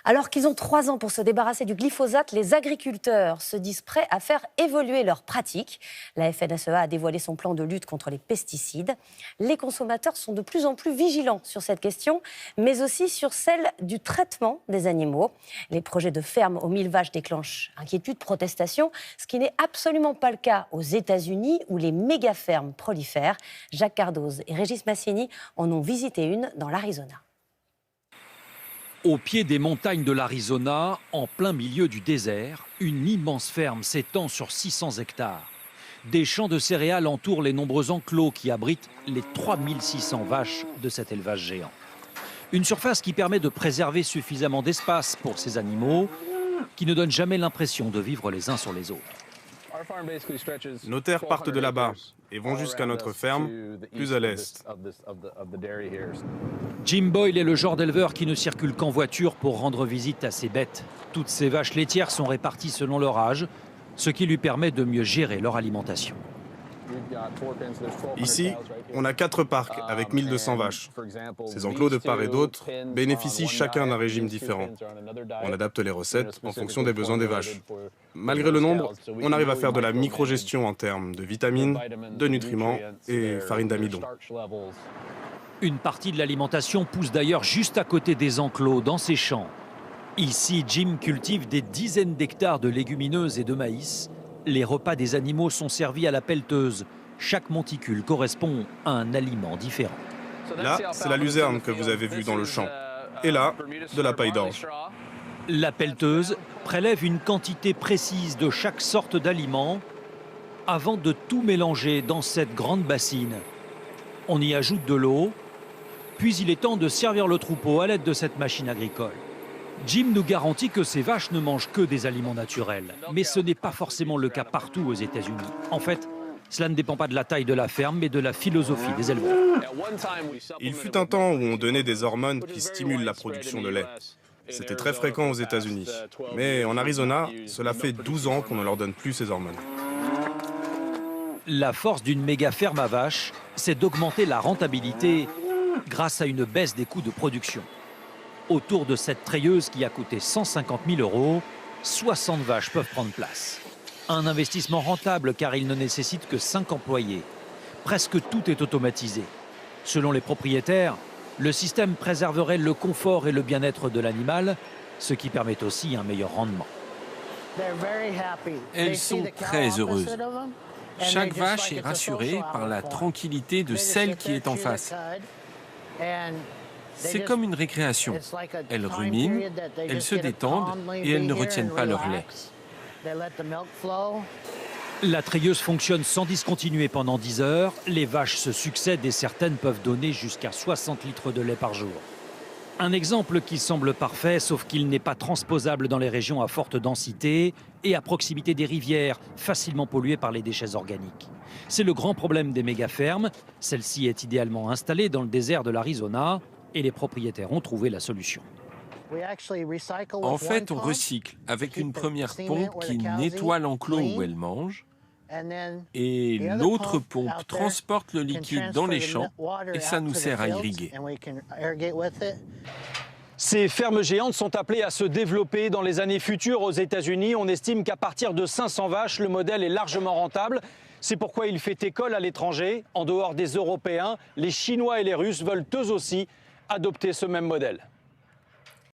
Alors qu'ils ont 3 ans pour se débarrasser du glyphosate, les agriculteurs se disent prêts à faire évoluer leurs pratiques. La FNSEA a dévoilé son plan de lutte contre les pesticides. Les consommateurs sont de plus en plus vigilants sur cette question, mais aussi sur celle du traitement des animaux. Les projets de ferme aux 1000 vaches déclenchent inquiétude, protestation, ce qui n'est absolument pas le cas aux États-Unis où les méga-fermes prolifèrent. Jacques Cardoz et Régis Massieni en ont visité une dans l'Arizona. Au pied des montagnes de l'Arizona, en plein milieu du désert, une immense ferme s'étend sur 600 hectares. Des champs de céréales entourent les nombreux enclos qui abritent les 3600 vaches de cet élevage géant. Une surface qui permet de préserver suffisamment d'espace pour ces animaux qui ne donnent jamais l'impression de vivre les uns sur les autres. Nos terres partent de là-bas et vont jusqu'à notre ferme, plus à l'est. Jim Boyle est le genre d'éleveur qui ne circule qu'en voiture pour rendre visite à ses bêtes. Toutes ces vaches laitières sont réparties selon leur âge, ce qui lui permet de mieux gérer leur alimentation. Ici, on a 4 parcs avec 1200 vaches. Ces enclos de part et d'autre bénéficient chacun d'un régime différent. On adapte les recettes en fonction des besoins des vaches. Malgré le nombre, on arrive à faire de la microgestion en termes de vitamines, de nutriments et farine d'amidon. Une partie de l'alimentation pousse d'ailleurs juste à côté des enclos, dans ces champs. Ici, Jim cultive des dizaines d'hectares de légumineuses et de maïs. Les repas des animaux sont servis à la pelleteuse. Chaque monticule correspond à un aliment différent. Là, c'est la luzerne que vous avez vue dans le champ. Et là, de la paille d'orge. La pelleteuse prélève une quantité précise de chaque sorte d'aliment avant de tout mélanger dans cette grande bassine. On y ajoute de l'eau, puis il est temps de servir le troupeau à l'aide de cette machine agricole. Jim nous garantit que ces vaches ne mangent que des aliments naturels. Mais ce n'est pas forcément le cas partout aux États-Unis. En fait, cela ne dépend pas de la taille de la ferme, mais de la philosophie des éleveurs. Il fut un temps où on donnait des hormones qui stimulent la production de lait. C'était très fréquent aux États-Unis. Mais en Arizona, cela fait 12 ans qu'on ne leur donne plus ces hormones. La force d'une méga ferme à vaches, c'est d'augmenter la rentabilité grâce à une baisse des coûts de production. Autour de cette treilleuse qui a coûté 150 000 €, 60 vaches peuvent prendre place. Un investissement rentable car il ne nécessite que 5 employés. Presque tout est automatisé. Selon les propriétaires, le système préserverait le confort et le bien-être de l'animal, ce qui permet aussi un meilleur rendement. Elles sont très heureuses. Chaque vache est rassurée par la tranquillité de celle qui est en face. C'est comme une récréation. Elles ruminent, elles se détendent et elles ne retiennent pas leur lait. La treilleuse fonctionne sans discontinuer pendant 10 heures. Les vaches se succèdent et certaines peuvent donner jusqu'à 60 litres de lait par jour. Un exemple qui semble parfait, sauf qu'il n'est pas transposable dans les régions à forte densité et à proximité des rivières, facilement polluées par les déchets organiques. C'est le grand problème des méga-fermes. Celle-ci est idéalement installée dans le désert de l'Arizona et les propriétaires ont trouvé la solution. En fait, on recycle avec une première pompe qui nettoie l'enclos où elles mangent et l'autre pompe transporte le liquide dans les champs et ça nous sert à irriguer. Ces fermes géantes sont appelées à se développer dans les années futures aux États-Unis. On estime qu'à partir de 500 vaches, le modèle est largement rentable. C'est pourquoi il fait école à l'étranger. En dehors des Européens, les Chinois et les Russes veulent eux aussi adopter ce même modèle.